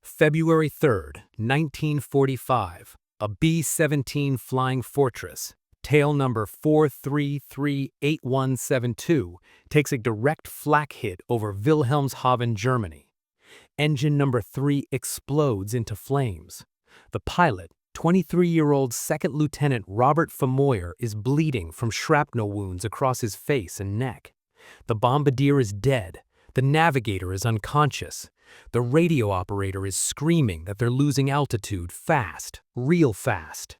February 3rd, 1945, a B-17 Flying Fortress, tail number 4338172, takes a direct flak hit over Wilhelmshaven, Germany. Engine number 3 explodes into flames. The pilot, 23-year-old Second Lieutenant Robert Femoyer, is bleeding from shrapnel wounds across his face and neck. The bombardier is dead. The navigator is unconscious. The radio operator is screaming that they're losing altitude fast, real fast.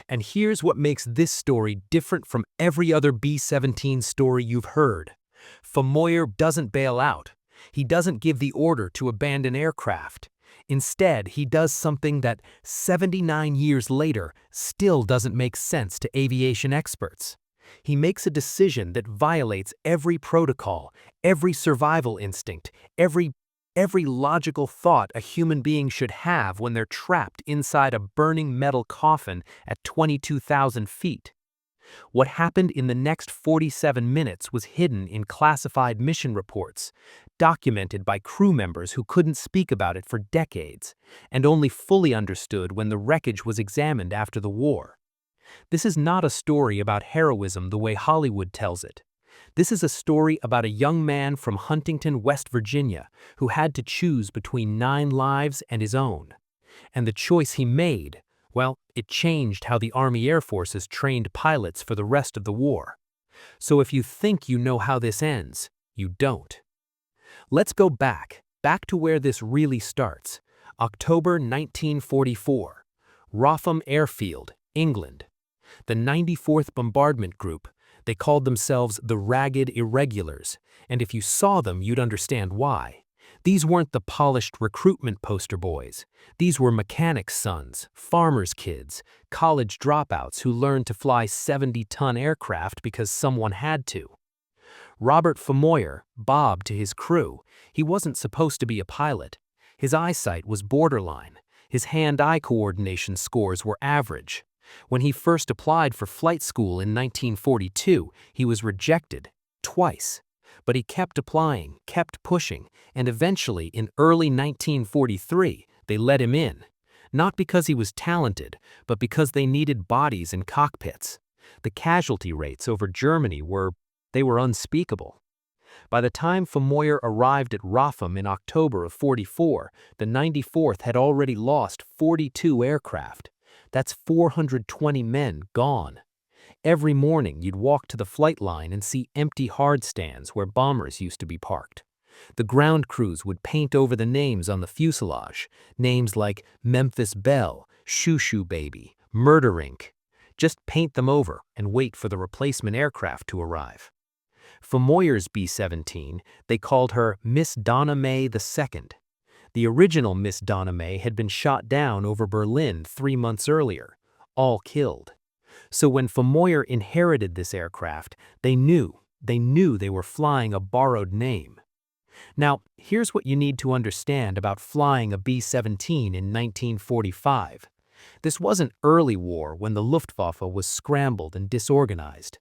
And here's what makes this story different from every other B-17 story you've heard. Femoyer doesn't bail out. He doesn't give the order to abandon aircraft. Instead, he does something that 79 years later still doesn't make sense to aviation experts. He makes a decision that violates every protocol, every survival instinct, every logical thought a human being should have when they're trapped inside a burning metal coffin at 22,000 feet. What happened in the next 47 minutes was hidden in classified mission reports, documented by crew members who couldn't speak about it for decades, and only fully understood when the wreckage was examined after the war. This is not a story about heroism the way Hollywood tells it. This is a story about a young man from Huntington, West Virginia, who had to choose between 9 lives and his own. And the choice he made, well, it changed how the Army Air Forces trained pilots for the rest of the war. So if you think you know how this ends, you don't. Let's go back to where this really starts. October 1944, Wrotham Airfield, England. The 94th Bombardment Group, they called themselves the Ragged Irregulars, and if you saw them, you'd understand why. These weren't the polished recruitment poster boys. These were mechanics' sons, farmers' kids, college dropouts who learned to fly 70-ton aircraft because someone had to. Robert Femoyer, Bob to his crew, he wasn't supposed to be a pilot. His eyesight was borderline. His hand-eye coordination scores were average. When he first applied for flight school in 1942, he was rejected, twice. But he kept applying, kept pushing, and eventually in early 1943, they let him in. Not because he was talented, but because they needed bodies in cockpits. The casualty rates over Germany were unspeakable. By the time Femoyer arrived at Wrotham in October of '44, the 94th had already lost 42 aircraft. That's 420 men gone. Every morning you'd walk to the flight line and see empty hard stands where bombers used to be parked. The ground crews would paint over the names on the fuselage, names like Memphis Belle, Shoo Shoo Baby, Murder Inc. Just paint them over and wait for the replacement aircraft to arrive. Femoyer's B-17, they called her Miss Donna May II. The original Miss Donna May had been shot down over Berlin 3 months earlier, all killed. So when Femoyer inherited this aircraft, they knew they were flying a borrowed name. Now, here's what you need to understand about flying a B-17 in 1945. This wasn't early war when the Luftwaffe was scrambled and disorganized.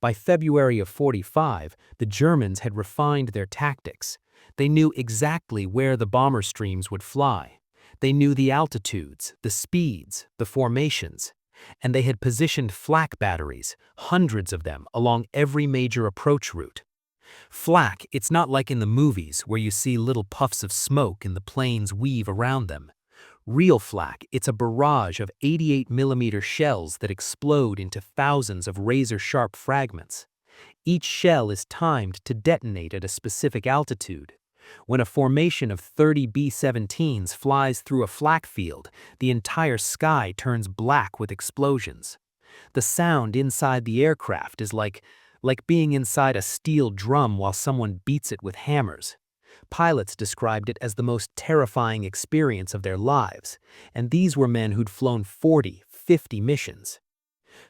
By February of '45, the Germans had refined their tactics. They knew exactly where the bomber streams would fly. They knew the altitudes, the speeds, the formations. And they had positioned flak batteries, hundreds of them, along every major approach route. Flak, it's not like in the movies where you see little puffs of smoke and the planes weave around them. Real flak, it's a barrage of 88mm shells that explode into thousands of razor-sharp fragments. Each shell is timed to detonate at a specific altitude. When a formation of 30 B-17s flies through a flak field, the entire sky turns black with explosions. The sound inside the aircraft is like being inside a steel drum while someone beats it with hammers. Pilots described it as the most terrifying experience of their lives, and these were men who'd flown 40, 50 missions.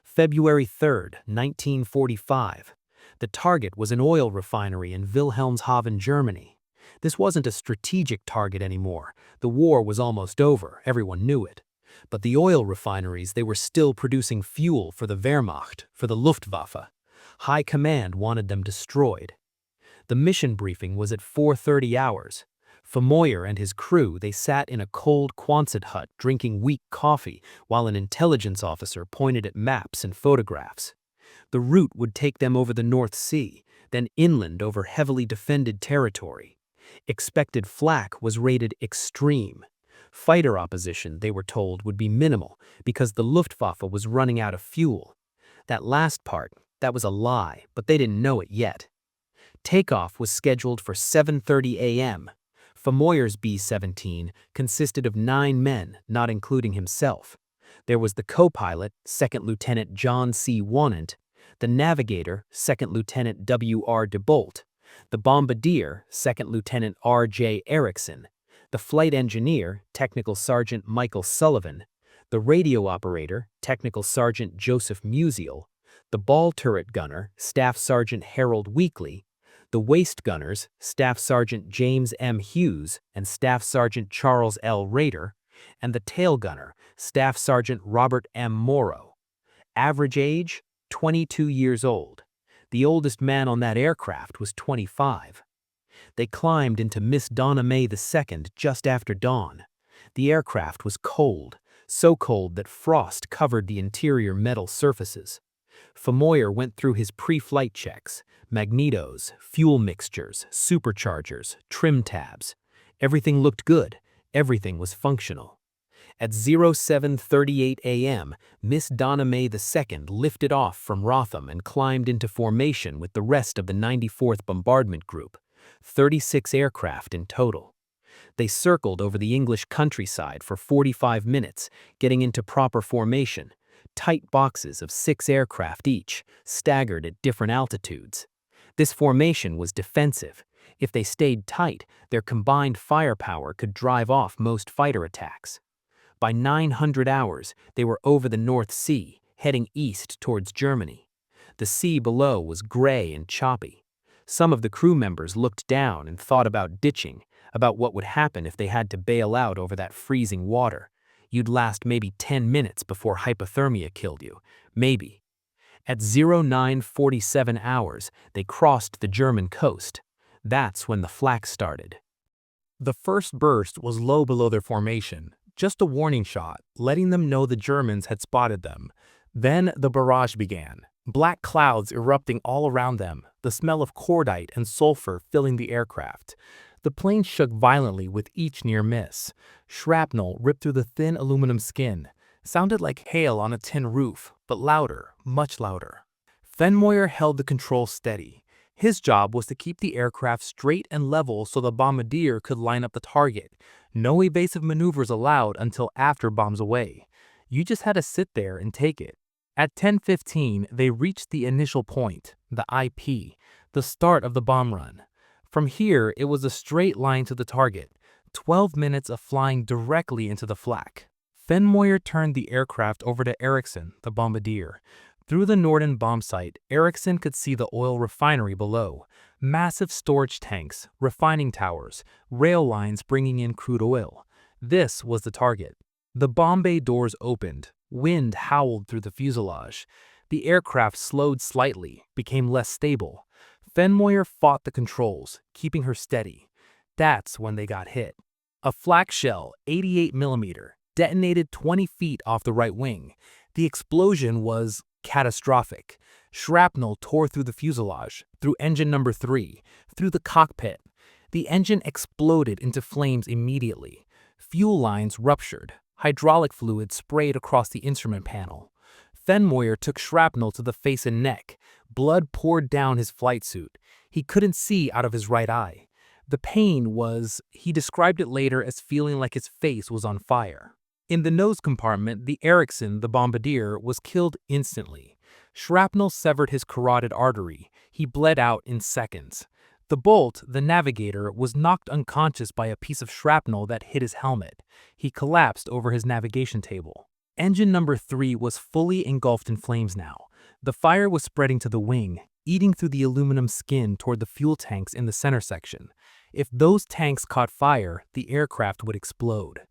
February 3rd, 1945. The target was an oil refinery in Wilhelmshaven, Germany. This wasn't a strategic target anymore. The war was almost over, everyone knew it. But the oil refineries, they were still producing fuel for the Wehrmacht, for the Luftwaffe. High command wanted them destroyed. The mission briefing was at 4:30 hours. Femoyer and his crew, they sat in a cold Quonset hut drinking weak coffee while an intelligence officer pointed at maps and photographs. The route would take them over the North Sea, then inland over heavily defended territory. Expected flak was rated extreme. Fighter opposition, they were told, would be minimal because the Luftwaffe was running out of fuel. That last part, that was a lie, but they didn't know it yet. Takeoff was scheduled for 7:30 a.m. Femoyer's B-17 consisted of 9 men, not including himself. There was the co-pilot, Second Lieutenant John C. Wannant, the navigator, Second Lieutenant W.R. DeBolt, the bombardier, Second Lieutenant R.J. Erickson, the flight engineer, Technical Sergeant Michael Sullivan, the radio operator, Technical Sergeant Joseph Musial, the ball turret gunner, Staff Sergeant Harold Weekly, the waist gunners, Staff Sergeant James M. Hughes and Staff Sergeant Charles L. Rader, and the tail gunner, Staff Sergeant Robert M. Morrow. Average age, 22 years old. The oldest man on that aircraft was 25. They climbed into Miss Donna May II just after dawn. The aircraft was cold, so cold that frost covered the interior metal surfaces. Femoyer went through his pre-flight checks, magnetos, fuel mixtures, superchargers, trim tabs. Everything looked good. Everything was functional. At 07:38 a.m., Miss Donna May II lifted off from Rotham and climbed into formation with the rest of the 94th Bombardment Group, 36 aircraft in total. They circled over the English countryside for 45 minutes, getting into proper formation, tight boxes of 6 aircraft each, staggered at different altitudes. This formation was defensive. If they stayed tight, their combined firepower could drive off most fighter attacks. By 900 hours, they were over the North Sea, heading east towards Germany. The sea below was gray and choppy. Some of the crew members looked down and thought about ditching, about what would happen if they had to bail out over that freezing water. You'd last maybe 10 minutes before hypothermia killed you. Maybe. At 09:47 hours, they crossed the German coast. That's when the flak started. The first burst was low below their formation, just a warning shot, letting them know the Germans had spotted them. Then the barrage began, black clouds erupting all around them, the smell of cordite and sulfur filling the aircraft. The plane shook violently with each near miss. Shrapnel ripped through the thin aluminum skin. Sounded like hail on a tin roof, but louder, much louder. Femoyer held the controls steady. His job was to keep the aircraft straight and level so the bombardier could line up the target. No evasive maneuvers allowed until after bombs away. You just had to sit there and take it. At 10:15, they reached the initial point, the IP, the start of the bomb run. From here, it was a straight line to the target, 12 minutes of flying directly into the flak. Femoyer turned the aircraft over to Erickson, the bombardier. Through the Norden bomb site, Erickson could see the oil refinery below. Massive storage tanks, refining towers, rail lines bringing in crude oil. This was the target. The bomb bay doors opened. Wind howled through the fuselage. The aircraft slowed slightly, became less stable. Femoyer fought the controls, keeping her steady. That's when they got hit. A flak shell, 88mm, detonated 20 feet off the right wing. The explosion was catastrophic. Shrapnel tore through the fuselage, through engine number 3, through the cockpit. The engine exploded into flames immediately. Fuel lines ruptured. Hydraulic fluid sprayed across the instrument panel. Femoyer took shrapnel to the face and neck. Blood poured down his flight suit. He couldn't see out of his right eye. The pain was, he described it later as feeling like his face was on fire. In the nose compartment, the Erickson, the bombardier, was killed instantly. Shrapnel severed his carotid artery. He bled out in seconds. The Bolt, the navigator, was knocked unconscious by a piece of shrapnel that hit his helmet. He collapsed over his navigation table. Engine number 3 was fully engulfed in flames now. The fire was spreading to the wing, eating through the aluminum skin toward the fuel tanks in the center section. If those tanks caught fire, the aircraft would explode.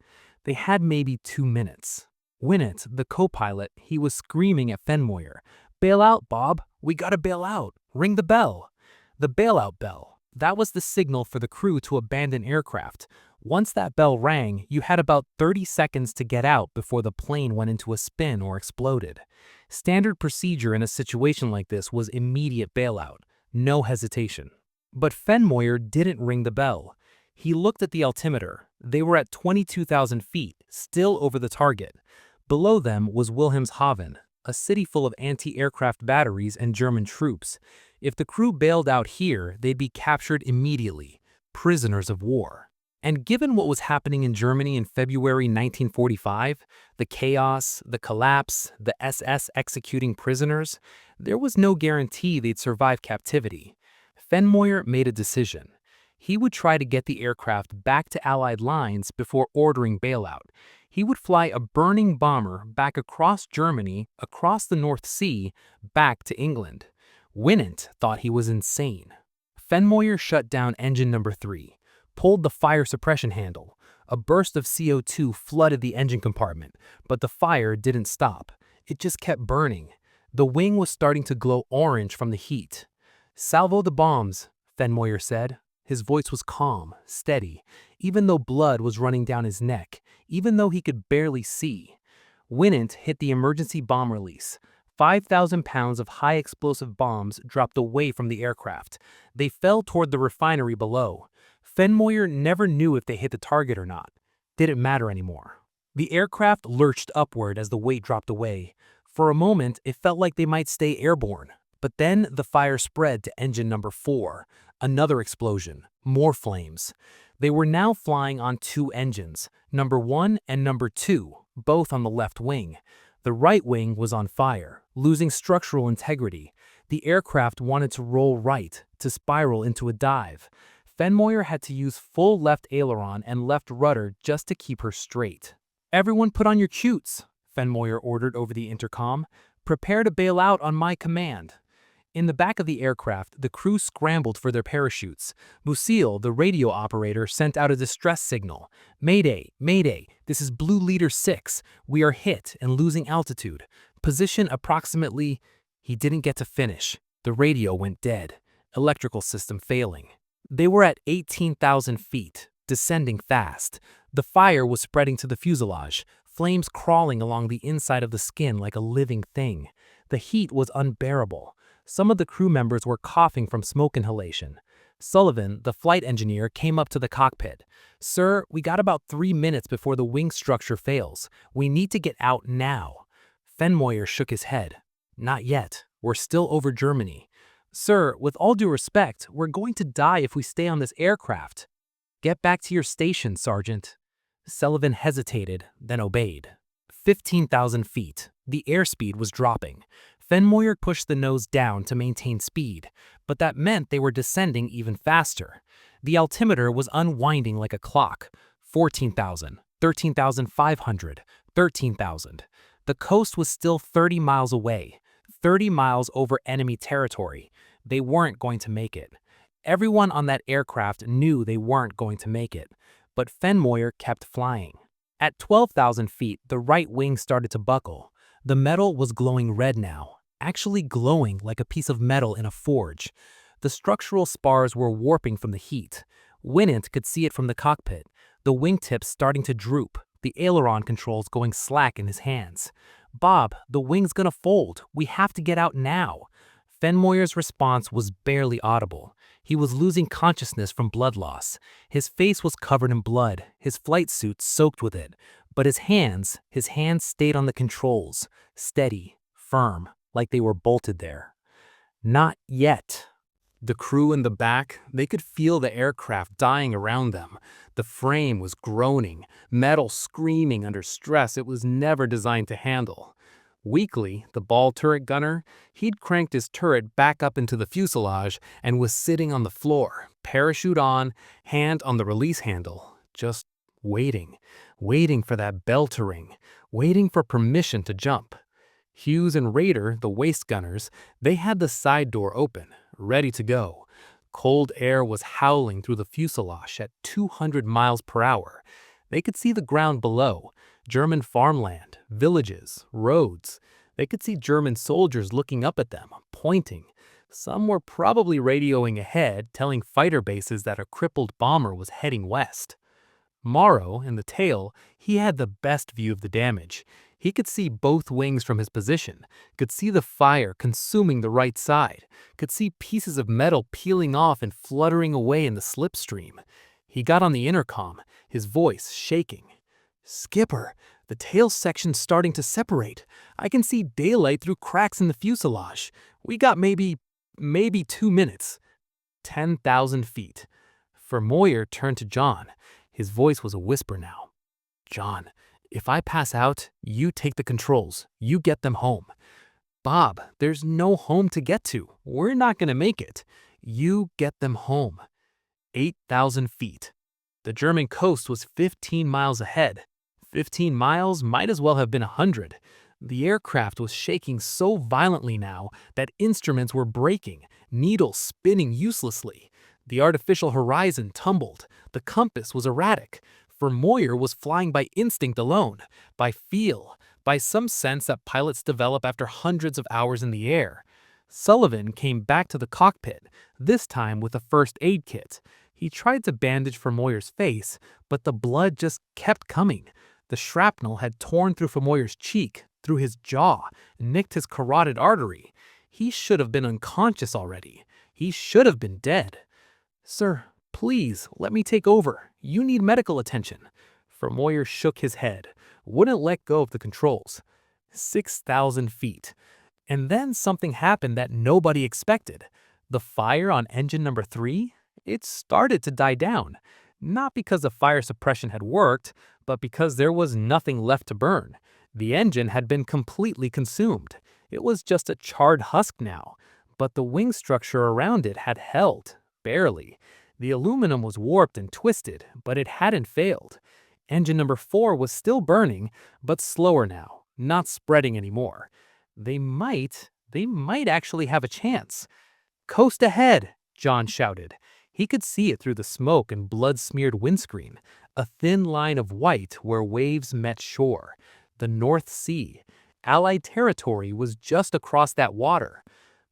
They had maybe 2 minutes. Winnett, the co-pilot, he was screaming at Femoyer, "Bail out, Bob! We gotta bail out! Ring the bell!" The bailout bell. That was the signal for the crew to abandon aircraft. Once that bell rang, you had about 30 seconds to get out before the plane went into a spin or exploded. Standard procedure in a situation like this was immediate bailout, no hesitation. But Femoyer didn't ring the bell. He looked at the altimeter. They were at 22,000 feet, still over the target. Below them was Wilhelmshaven, a city full of anti-aircraft batteries and German troops. If the crew bailed out here, they'd be captured immediately, prisoners of war. And given what was happening in Germany in February 1945, the chaos, the collapse, the SS executing prisoners, there was no guarantee they'd survive captivity. Femoyer made a decision. He would try to get the aircraft back to Allied lines before ordering bailout. He would fly a burning bomber back across Germany, across the North Sea, back to England. Winant thought he was insane. Femoyer shut down engine number 3, pulled the fire suppression handle. A burst of CO2 flooded the engine compartment, but the fire didn't stop. It just kept burning. The wing was starting to glow orange from the heat. "Salvo the bombs," Femoyer said. His voice was calm, steady, even though blood was running down his neck, even though he could barely see. Winant hit the emergency bomb release. 5,000 pounds of high-explosive bombs dropped away from the aircraft. They fell toward the refinery below. Femoyer never knew if they hit the target or not. Didn't matter anymore. The aircraft lurched upward as the weight dropped away. For a moment, it felt like they might stay airborne. But then the fire spread to engine number 4. Another explosion, more flames. They were now flying on 2 engines, number 1 and number 2, both on the left wing. The right wing was on fire, losing structural integrity. The aircraft wanted to roll right, to spiral into a dive. Femoyer had to use full left aileron and left rudder just to keep her straight. "Everyone put on your chutes," Femoyer ordered over the intercom. "Prepare to bail out on my command." In the back of the aircraft, the crew scrambled for their parachutes. Musil, the radio operator, sent out a distress signal. "Mayday, Mayday, this is Blue Leader 6. We are hit and losing altitude. Position approximately..." He didn't get to finish. The radio went dead. Electrical system failing. They were at 18,000 feet, descending fast. The fire was spreading to the fuselage, flames crawling along the inside of the skin like a living thing. The heat was unbearable. Some of the crew members were coughing from smoke inhalation. Sullivan, the flight engineer, came up to the cockpit. "Sir, we got about 3 minutes before the wing structure fails. We need to get out now." Femoyer shook his head. "Not yet. We're still over Germany." "Sir, with all due respect, we're going to die if we stay on this aircraft." "Get back to your station, Sergeant." Sullivan hesitated, then obeyed. 15,000 feet. The airspeed was dropping. Femoyer pushed the nose down to maintain speed, but that meant they were descending even faster. The altimeter was unwinding like a clock. 14,000, 13,500, 13,000. The coast was still 30 miles away, 30 miles over enemy territory. They weren't going to make it. Everyone on that aircraft knew they weren't going to make it, but Femoyer kept flying. At 12,000 feet, the right wing started to buckle. The metal was glowing red now, actually glowing like a piece of metal in a forge. The structural spars were warping from the heat. Winant could see it from the cockpit, the wingtips starting to droop, the aileron controls going slack in his hands. "Bob, the wing's gonna fold. We have to get out now." Femoyer's response was barely audible. He was losing consciousness from blood loss. His face was covered in blood, his flight suit soaked with it. But his hands stayed on the controls, steady, firm, like they were bolted there. "Not yet." The crew in the back, they could feel the aircraft dying around them. The frame was groaning, metal screaming under stress it was never designed to handle. Weakly, the ball turret gunner, he'd cranked his turret back up into the fuselage and was sitting on the floor, parachute on, hand on the release handle, just waiting for that bell to ring, waiting for permission to jump. Hughes and Rader, the waist gunners, they had the side door open, ready to go. Cold air was howling through the fuselage at 200 miles per hour. They could see the ground below, German farmland, villages, roads. They could see German soldiers looking up at them, pointing. Some were probably radioing ahead, telling fighter bases that a crippled bomber was heading west. Morrow, in the tail, he had the best view of the damage. He could see both wings from his position, could see the fire consuming the right side, could see pieces of metal peeling off and fluttering away in the slipstream. He got on the intercom, his voice shaking. "Skipper, the tail section's starting to separate. I can see daylight through cracks in the fuselage. We got maybe 2 minutes." 10,000 feet. Femoyer turned to John. His voice was a whisper now. "John, if I pass out, you take the controls. You get them home." "Bob, there's no home to get to. We're not going to make it. You get them home." 8,000 feet. The German coast was 15 miles ahead. 15 miles might as well have been 100. The aircraft was shaking so violently now that instruments were breaking, needles spinning uselessly. The artificial horizon tumbled. The compass was erratic. Femoyer was flying by instinct alone, by feel, by some sense that pilots develop after hundreds of hours in the air. Sullivan came back to the cockpit, this time with a first aid kit. He tried to bandage Femoyer's face, but the blood just kept coming. The shrapnel had torn through Femoyer's cheek, through his jaw, nicked his carotid artery. He should have been unconscious already. He should have been dead. "Sir, please, let me take over. You need medical attention." Femoyer shook his head, wouldn't let go of the controls. 6,000 feet. And then something happened that nobody expected. The fire on engine number 3, it started to die down. Not because the fire suppression had worked, but because there was nothing left to burn. The engine had been completely consumed. It was just a charred husk now, but the wing structure around it had held, barely. The aluminum was warped and twisted, but it hadn't failed. Engine number 4 was still burning, but slower now, not spreading anymore. They might actually have a chance. "Coast ahead," John shouted. He could see it through the smoke and blood-smeared windscreen, a thin line of white where waves met shore. The North Sea. Allied territory was just across that water.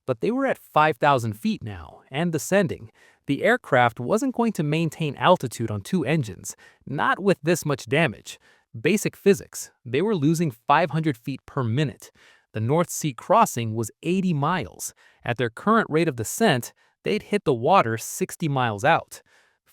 But they were at 5,000 feet now, and descending. The aircraft wasn't going to maintain altitude on 2 engines, not with this much damage. Basic physics, they were losing 500 feet per minute. The North Sea crossing was 80 miles. At their current rate of descent, they'd hit the water 60 miles out.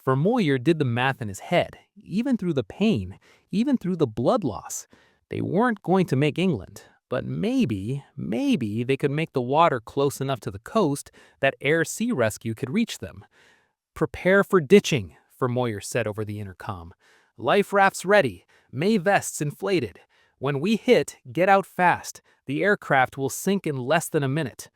Femoyer did the math in his head, even through the pain, even through the blood loss. They weren't going to make England, but maybe they could make the water close enough to the coast that air sea rescue could reach them. "Prepare for ditching," Femoyer said over the intercom. "Life rafts ready, May vests inflated. When we hit, get out fast. The aircraft will sink in less than a minute."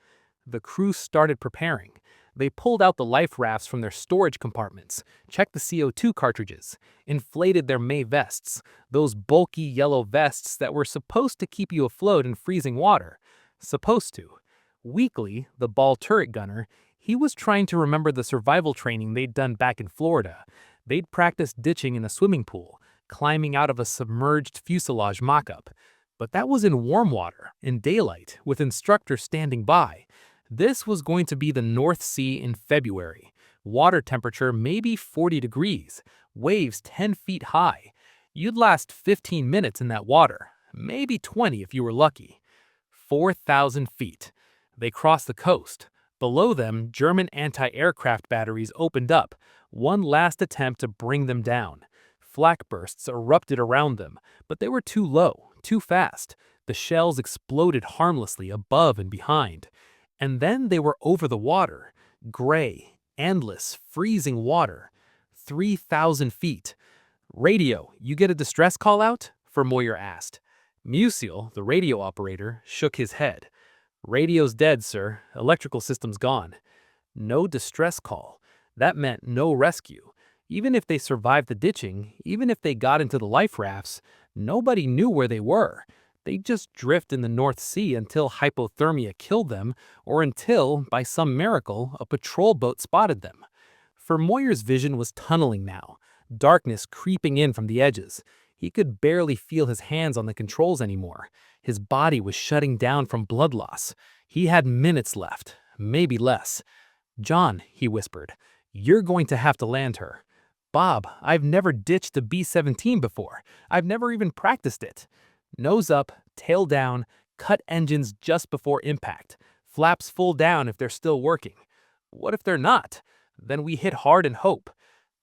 The crew started preparing. They pulled out the life rafts from their storage compartments, checked the CO2 cartridges, inflated their May vests, those bulky yellow vests that were supposed to keep you afloat in freezing water. Supposed to. Weakly, the ball turret gunner, he was trying to remember the survival training they'd done back in Florida. They'd practiced ditching in a swimming pool, climbing out of a submerged fuselage mock-up. But that was in warm water, in daylight, with instructors standing by. This was going to be the North Sea in February. Water temperature maybe 40 degrees, waves 10 feet high. You'd last 15 minutes in that water, maybe 20 if you were lucky. 4,000 feet. They crossed the coast. Below them, German anti-aircraft batteries opened up, one last attempt to bring them down. Flak bursts erupted around them, but they were too low, too fast. The shells exploded harmlessly above and behind. And then they were over the water. Gray, endless, freezing water. 3,000 feet. "Radio, you get a distress call out?" Femoyer asked. Musial, the radio operator, shook his head. "Radio's dead, sir. Electrical system's gone." No distress call. That meant no rescue. Even if they survived the ditching, even if they got into the life rafts, nobody knew where they were. They'd just drift in the North Sea until hypothermia killed them, or until, by some miracle, a patrol boat spotted them. Femoyer's vision was tunneling now, darkness creeping in from the edges. He could barely feel his hands on the controls anymore. His body was shutting down from blood loss. He had minutes left. maybe less. "John," he whispered, "you're going to have to land her." "Bob, I've never ditched a B-17 before. I've never even practiced it." Nose up, tail down, cut engines just before impact. Flaps full down if they're still working. What if they're not? Then we hit hard and hope.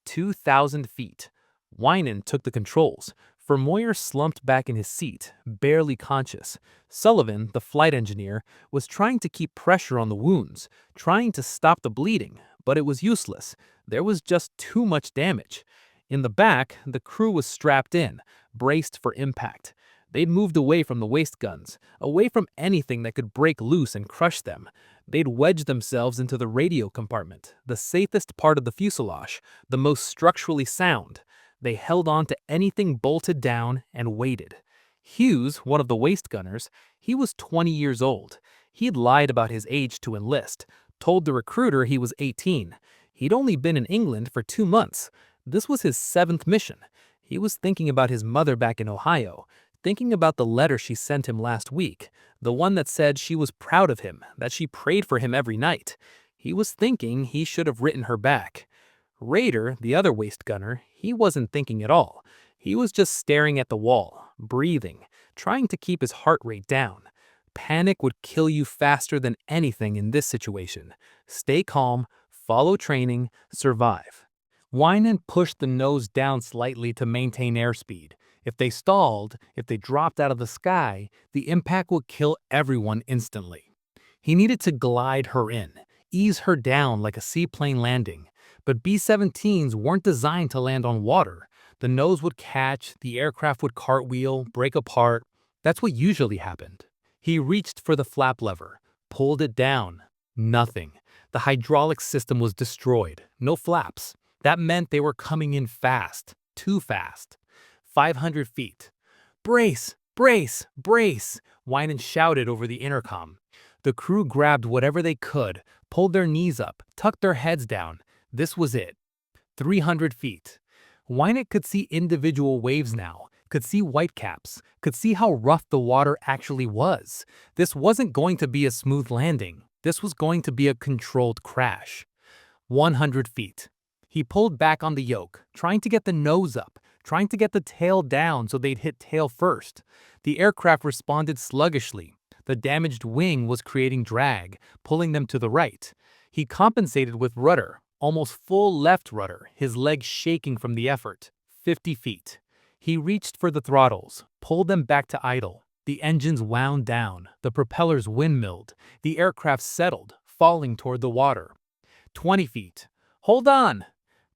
2,000 feet. Winan took the controls. Femoyer slumped back in his seat, barely conscious. Sullivan, the flight engineer, was trying to keep pressure on the wounds, trying to stop the bleeding, but it was useless. There was just too much damage. In the back, the crew was strapped in, braced for impact. They'd moved away from the waist guns, away from anything that could break loose and crush them. They'd wedged themselves into the radio compartment, the safest part of the fuselage, the most structurally sound. They held on to anything bolted down and waited. Hughes, one of the waist gunners, he was 20 years old. He'd lied about his age to enlist, told the recruiter he was 18. He'd only been in England for 2 months. This was his 7th mission. He was thinking about his mother back in Ohio, thinking about the letter she sent him last week, the one that said she was proud of him, that she prayed for him every night. He was thinking he should have written her back. Raider, the other waist gunner, he wasn't thinking at all. He was just staring at the wall, breathing, trying to keep his heart rate down. Panic would kill you faster than anything in this situation. Stay calm, follow training, survive. Winan pushed the nose down slightly to maintain airspeed. If they stalled, if they dropped out of the sky, the impact would kill everyone instantly. He needed to glide her in, ease her down like a seaplane landing. But B-17s weren't designed to land on water. The nose would catch, the aircraft would cartwheel, break apart. That's what usually happened. He reached for the flap lever, pulled it down. Nothing. The hydraulic system was destroyed. No flaps. That meant they were coming in fast. Too fast. 500 feet. "Brace! Brace! Brace!" Winan shouted over the intercom. The crew grabbed whatever they could, pulled their knees up, tucked their heads down. This was it. 300 feet. Winan could see individual waves now, could see whitecaps, could see how rough the water actually was. This wasn't going to be a smooth landing. This was going to be a controlled crash. 100 feet. He pulled back on the yoke, trying to get the nose up, trying to get the tail down so they'd hit tail first. The aircraft responded sluggishly. The damaged wing was creating drag, pulling them to the right. He compensated with rudder, almost full left rudder, his legs shaking from the effort. 50 feet. He reached for the throttles, pulled them back to idle. The engines wound down, the propellers windmilled, the aircraft settled, falling toward the water. 20 feet. Hold on!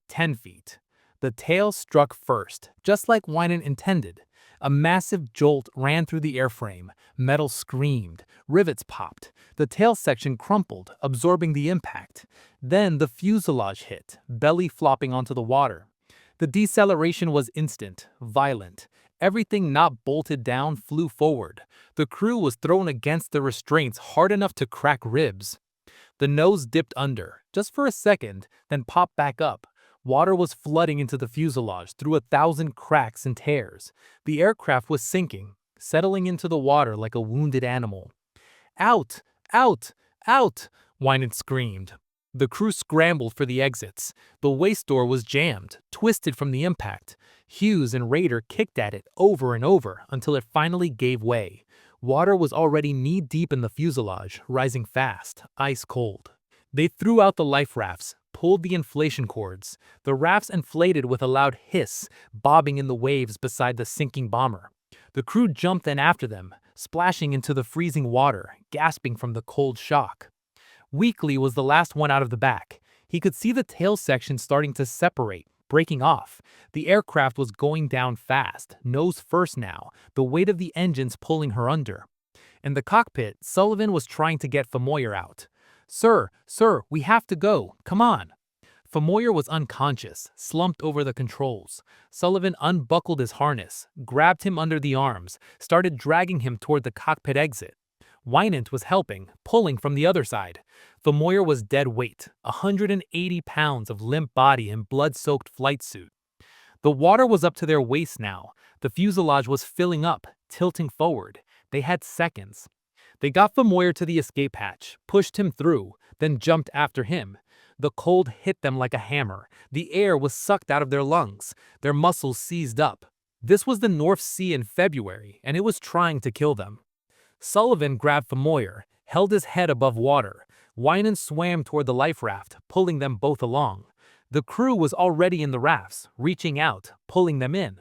10 feet. The tail struck first, just like Winan intended. A massive jolt ran through the airframe. Metal screamed. Rivets popped. The tail section crumpled, absorbing the impact. Then the fuselage hit, belly flopping onto the water. The deceleration was instant, violent. Everything not bolted down flew forward. The crew was thrown against the restraints hard enough to crack ribs. The nose dipped under, just for a second, then popped back up. Water was flooding into the fuselage through 1,000 cracks and tears. The aircraft was sinking, settling into the water like a wounded animal. "Out! Out! Out!" Winan screamed. The crew scrambled for the exits. The waist door was jammed, twisted from the impact. Hughes and Raider kicked at it over and over until it finally gave way. Water was already knee-deep in the fuselage, rising fast, ice cold. They threw out the life rafts, pulled the inflation cords. The rafts inflated with a loud hiss, bobbing in the waves beside the sinking bomber. The crew jumped in after them, splashing into the freezing water, gasping from the cold shock. Weakley was the last one out of the back. He could see the tail section starting to separate, breaking off. The aircraft was going down fast, nose first now, the weight of the engines pulling her under. In the cockpit, Sullivan was trying to get Femoyer out. Sir, we have to go. Come on." Femoyer was unconscious, slumped over the controls. Sullivan unbuckled his harness, grabbed him under the arms, started dragging him toward the cockpit exit. Winan was helping, pulling from the other side. Femoyer was dead weight, 180 pounds of limp body and blood-soaked flight suit. The water was up to their waists now. The fuselage was filling up, tilting forward. They had seconds. They got Femoyer to the escape hatch, pushed him through, then jumped after him. The cold hit them like a hammer. The air was sucked out of their lungs. Their muscles seized up. This was the North Sea in February, and it was trying to kill them. Sullivan grabbed Femoyer, held his head above water. Winan swam toward the life raft, pulling them both along. The crew was already in the rafts, reaching out, pulling them in.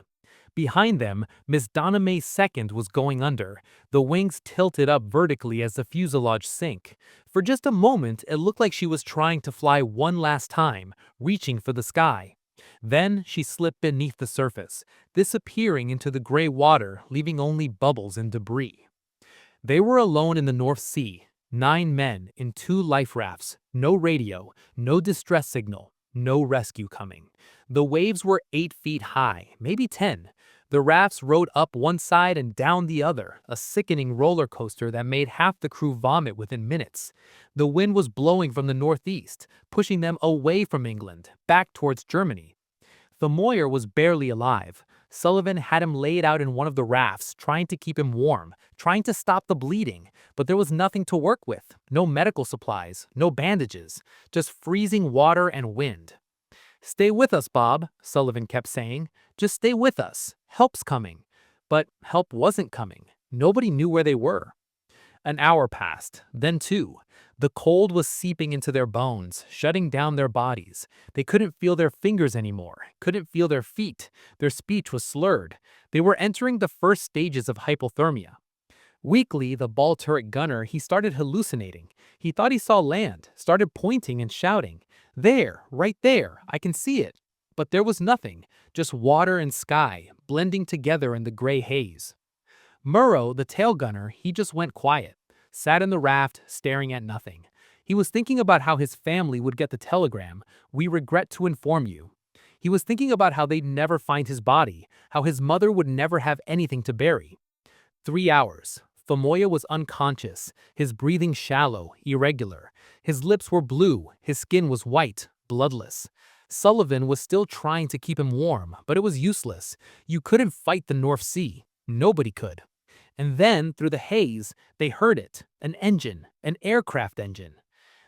Behind them, Miss Donna May II was going under. The wings tilted up vertically as the fuselage sank. For just a moment, it looked like she was trying to fly one last time, reaching for the sky. Then she slipped beneath the surface, disappearing into the gray water, leaving only bubbles and debris. They were alone in the North Sea, 9 men in 2 life rafts, no radio, no distress signal, no rescue coming. The waves were 8 feet high, maybe 10. The rafts rode up one side and down the other, a sickening roller coaster that made half the crew vomit within minutes. The wind was blowing from the northeast, pushing them away from England, back towards Germany. Femoyer was barely alive. Sullivan had him laid out in one of the rafts, trying to keep him warm, trying to stop the bleeding, but there was nothing to work with. No medical supplies, no bandages, just freezing water and wind. "Stay with us, Bob," Sullivan kept saying. "Just stay with us. Help's coming." But help wasn't coming. Nobody knew where they were. An hour passed, then 2. The cold was seeping into their bones, shutting down their bodies. They couldn't feel their fingers anymore, couldn't feel their feet. Their speech was slurred. They were entering the first stages of hypothermia. Weakly, the ball turret gunner, he started hallucinating. He thought he saw land, started pointing and shouting. "There, right there, I can see it." But there was nothing, just water and sky, blending together in the gray haze. Murrow, the tail gunner, he just went quiet, sat in the raft, staring at nothing. He was thinking about how his family would get the telegram, "We regret to inform you." He was thinking about how they'd never find his body, how his mother would never have anything to bury. 3 hours. Femoyer was unconscious, his breathing shallow, irregular. His lips were blue, his skin was white, bloodless. Sullivan was still trying to keep him warm, but it was useless. You couldn't fight the North Sea. Nobody could. And then, through the haze, they heard it. An engine, an aircraft engine.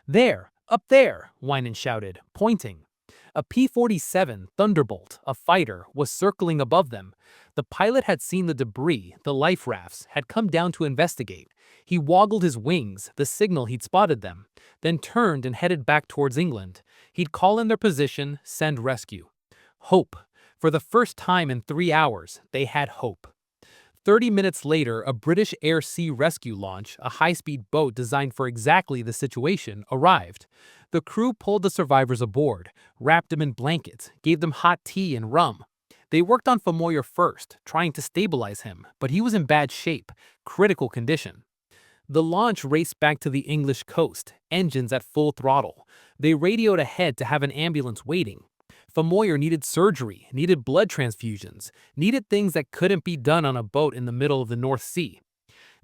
"There, up there," Winan shouted, pointing. A P-47 Thunderbolt, a fighter, was circling above them. The pilot had seen the debris, the life rafts, had come down to investigate. He woggled his wings, the signal he'd spotted them, then turned and headed back towards England. He'd call in their position, send rescue. Hope. For the first time in 3 hours, they had hope. 30 minutes later, a British Air Sea rescue launch, a high-speed boat designed for exactly the situation, arrived. The crew pulled the survivors aboard, wrapped them in blankets, gave them hot tea and rum. They worked on Femoyer first, trying to stabilize him, but he was in bad shape, critical condition. The launch raced back to the English coast, engines at full throttle. They radioed ahead to have an ambulance waiting. Femoyer needed surgery, needed blood transfusions, needed things that couldn't be done on a boat in the middle of the North Sea.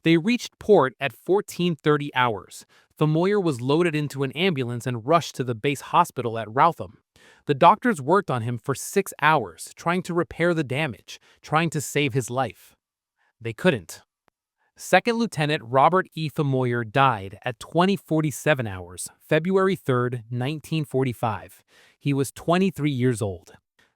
They reached port at 14:30 hours. Femoyer was loaded into an ambulance and rushed to the base hospital at Routham. The doctors worked on him for 6 hours, trying to repair the damage, trying to save his life. They couldn't. Second Lieutenant Robert E. Femoyer died at 20:47 hours, February 3, 1945. He was 23 years old.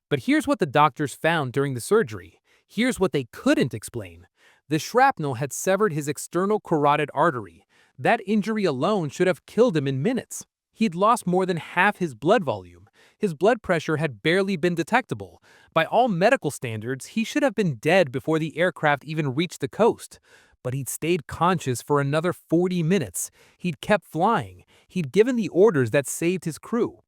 But here's what the doctors found during the surgery. Here's what they couldn't explain. The shrapnel had severed his external carotid artery. That injury alone should have killed him in minutes. He'd lost more than half his blood volume. His blood pressure had barely been detectable. By all medical standards, he should have been dead before the aircraft even reached the coast. But he'd stayed conscious for another 40 minutes. He'd kept flying. He'd given the orders that saved his crew.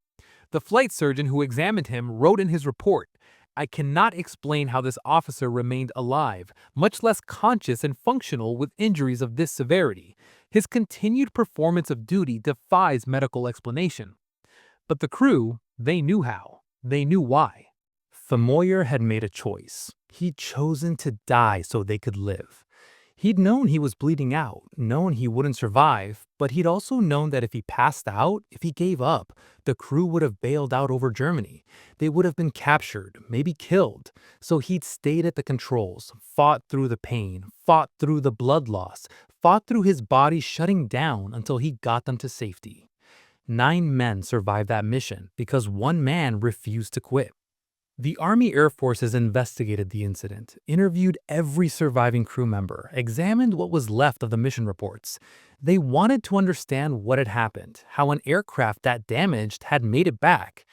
The flight surgeon who examined him wrote in his report, "I cannot explain how this officer remained alive, much less conscious and functional with injuries of this severity. His continued performance of duty defies medical explanation." But the crew, they knew how. They knew why. Femoyer had made a choice. He'd chosen to die so they could live. He'd known he was bleeding out, known he wouldn't survive, but he'd also known that if he passed out, if he gave up, the crew would have bailed out over Germany. They would have been captured, maybe killed. So he'd stayed at the controls, fought through the pain, fought through the blood loss, fought through his body shutting down until he got them to safety. 9 men survived that mission because one man refused to quit. The Army Air Forces investigated the incident, interviewed every surviving crew member, examined what was left of the mission reports. They wanted to understand what had happened, how an aircraft that damaged had made it back.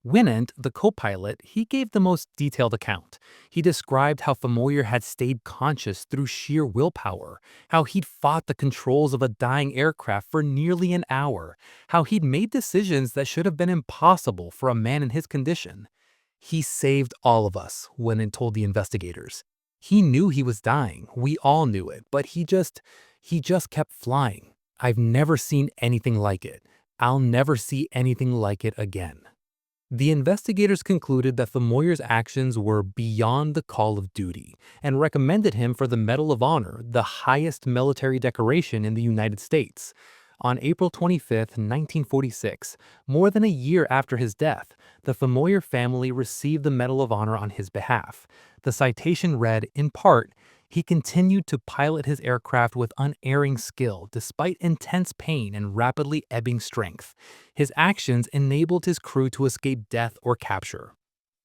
Winant, the co-pilot, he gave the most detailed account. He described how Femoyer had stayed conscious through sheer willpower, how he'd fought the controls of a dying aircraft for nearly an hour, how he'd made decisions that should have been impossible for a man in his condition. He saved all of us, Winant told the investigators. He knew he was dying, we all knew it, but he just kept flying. I've never seen anything like it. I'll never see anything like it again. The investigators concluded that Femoyer's actions were beyond the call of duty and recommended him for the Medal of Honor, the highest military decoration in the United States. On April 25, 1946, more than a year after his death, the Femoyer family received the Medal of Honor on his behalf. The citation read, in part, "He continued to pilot his aircraft with unerring skill despite intense pain and rapidly ebbing strength. His actions enabled his crew to escape death or capture."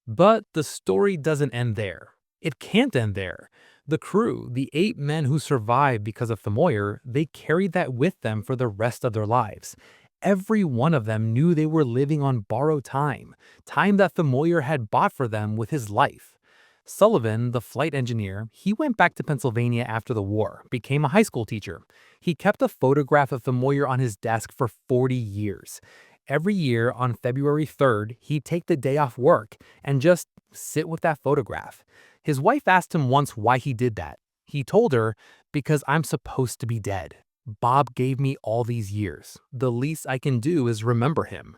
But the story doesn't end there. It can't end there. The crew, the 8 men who survived because of Femoyer, they carried that with them for the rest of their lives. Every one of them knew they were living on borrowed time, time that Femoyer had bought for them with his life. Sullivan, the flight engineer, he went back to Pennsylvania after the war, became a high school teacher. He kept a photograph of Femoyer on his desk for 40 years. Every year on February 3rd, he'd take the day off work and just sit with that photograph. His wife asked him once why he did that. He told her, "Because I'm supposed to be dead. Bob gave me all these years. The least I can do is remember him."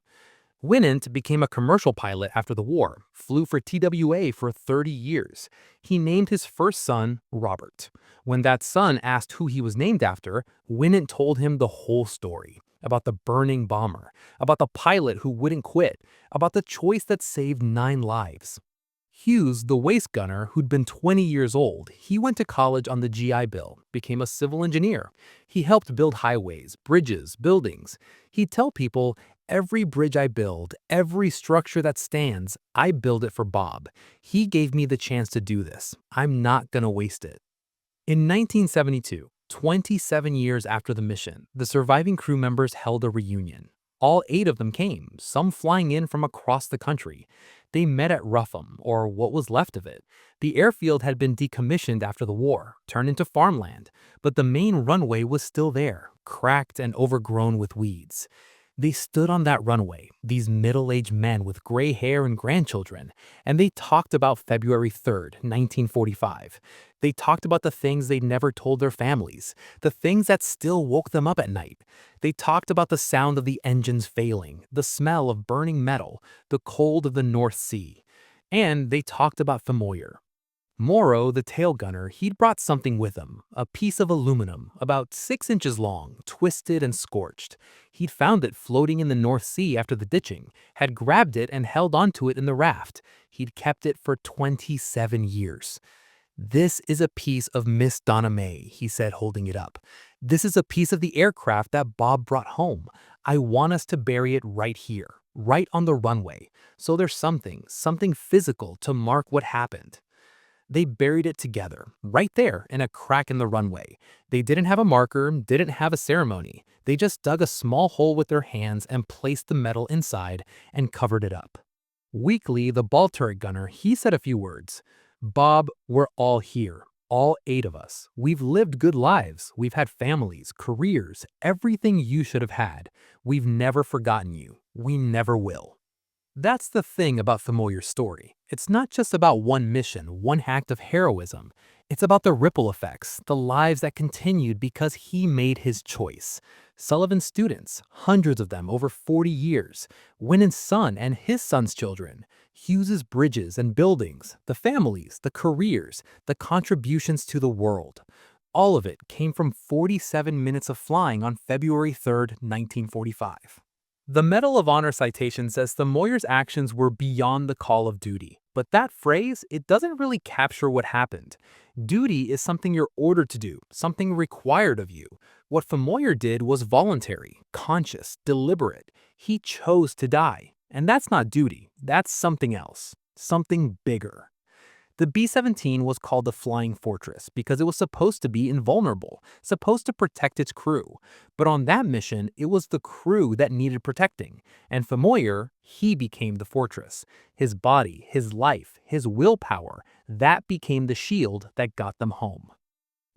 Winant became a commercial pilot after the war, flew for TWA for 30 years. He named his first son Robert. When that son asked who he was named after, Winant told him the whole story about the burning bomber, about the pilot who wouldn't quit, about the choice that saved 9 lives. Hughes, the waist gunner, who'd been 20 years old, he went to college on the GI Bill, became a civil engineer. He helped build highways, bridges, buildings. He'd tell people, "Every bridge I build, every structure that stands, I build it for Bob. He gave me the chance to do this. I'm not gonna waste it." In 1972, 27 years after the mission, the surviving crew members held a reunion. All 8 of them came, some flying in from across the country. They met at Rougham, or what was left of it. The airfield had been decommissioned after the war, turned into farmland, but the main runway was still there, cracked and overgrown with weeds. They stood on that runway, these middle-aged men with gray hair and grandchildren, and they talked about February 3rd, 1945. They talked about the things they'd never told their families, the things that still woke them up at night. They talked about the sound of the engines failing, the smell of burning metal, the cold of the North Sea. And they talked about Femoyer. Morrow, the tail gunner, he'd brought something with him, a piece of aluminum, about 6 inches long, twisted and scorched. He'd found it floating in the North Sea after the ditching, had grabbed it and held onto it in the raft. He'd kept it for 27 years. "This is a piece of Miss Donna May," he said, holding it up. "This is a piece of the aircraft that Bob brought home. I want us to bury it right here, right on the runway. So there's something physical to mark what happened." They buried it together, right there in a crack in the runway. They didn't have a marker, didn't have a ceremony. They just dug a small hole with their hands and placed the metal inside and covered it up. Weekly, the ball turret gunner, he said a few words. "Bob, we're all here, all 8 of us. We've lived good lives. We've had families, careers, everything you should have had. We've never forgotten you. We never will." That's the thing about Femoyer's story. It's not just about one mission, one act of heroism. It's about the ripple effects, the lives that continued because he made his choice. Sullivan's students, hundreds of them over 40 years. Winant's son and his son's children. Hughes's bridges and buildings, the families, the careers, the contributions to the world. All of it came from 47 minutes of flying on February 3rd, 1945. The Medal of Honor citation says Femoyer's actions were beyond the call of duty, but that phrase, it doesn't really capture what happened. Duty is something you're ordered to do, something required of you. What Femoyer did was voluntary, conscious, deliberate. He chose to die. And that's not duty, that's something else, something bigger. The B-17 was called the Flying Fortress because it was supposed to be invulnerable, supposed to protect its crew. But on that mission, it was the crew that needed protecting. And Femoyer, he became the fortress. His body, his life, his willpower, that became the shield that got them home.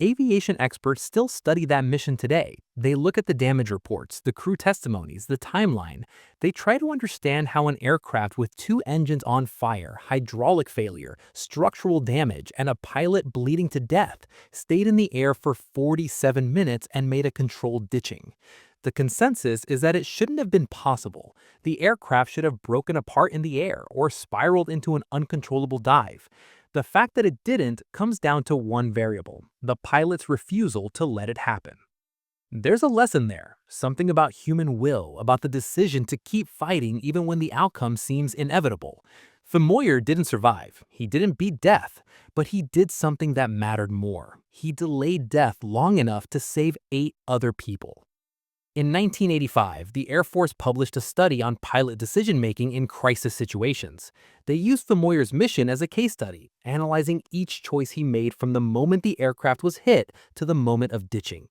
Aviation experts still study that mission today. They look at the damage reports, the crew testimonies, the timeline. They try to understand how an aircraft with two engines on fire, hydraulic failure, structural damage, and a pilot bleeding to death stayed in the air for 47 minutes and made a controlled ditching. The consensus is that it shouldn't have been possible. The aircraft should have broken apart in the air or spiraled into an uncontrollable dive. The fact that it didn't comes down to one variable: the pilot's refusal to let it happen. There's a lesson there, something about human will, about the decision to keep fighting even when the outcome seems inevitable. Femoyer didn't survive, he didn't beat death, but he did something that mattered more. He delayed death long enough to save 8 other people. In 1985, the Air Force published a study on pilot decision-making in crisis situations. They used Femoyer's mission as a case study, analyzing each choice he made from the moment the aircraft was hit to the moment of ditching.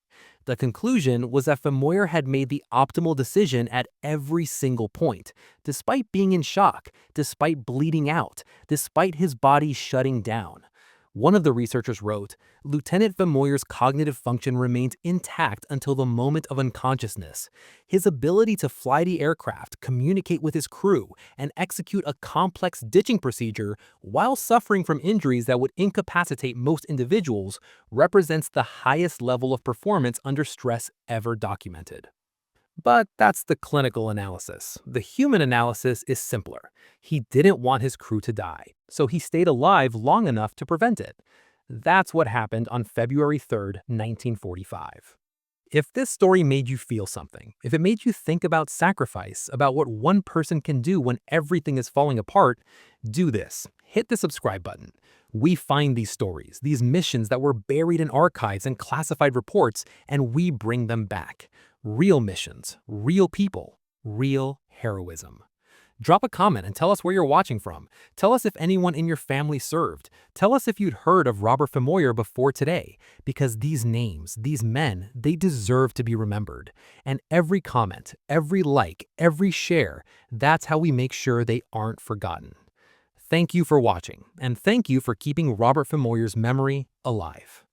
The conclusion was that Femoyer had made the optimal decision at every single point, despite being in shock, despite bleeding out, despite his body shutting down. One of the researchers wrote, "Lieutenant Femoyer's cognitive function remained intact until the moment of unconsciousness. His ability to fly the aircraft, communicate with his crew, and execute a complex ditching procedure while suffering from injuries that would incapacitate most individuals represents the highest level of performance under stress ever documented." But that's the clinical analysis. The human analysis is simpler. He didn't want his crew to die, so he stayed alive long enough to prevent it. That's what happened on February 3rd, 1945. If this story made you feel something, if it made you think about sacrifice, about what one person can do when everything is falling apart, do this. Hit the subscribe button. We find these stories, these missions that were buried in archives and classified reports, and we bring them back. Real missions, real people, real heroism. Drop a comment and tell us where you're watching from. Tell us if anyone in your family served. Tell us if you'd heard of Robert Femoyer before today, because these names, these men, they deserve to be remembered. And every comment, every like, every share, that's how we make sure they aren't forgotten. Thank you for watching, and thank you for keeping Robert Femoyer's memory alive.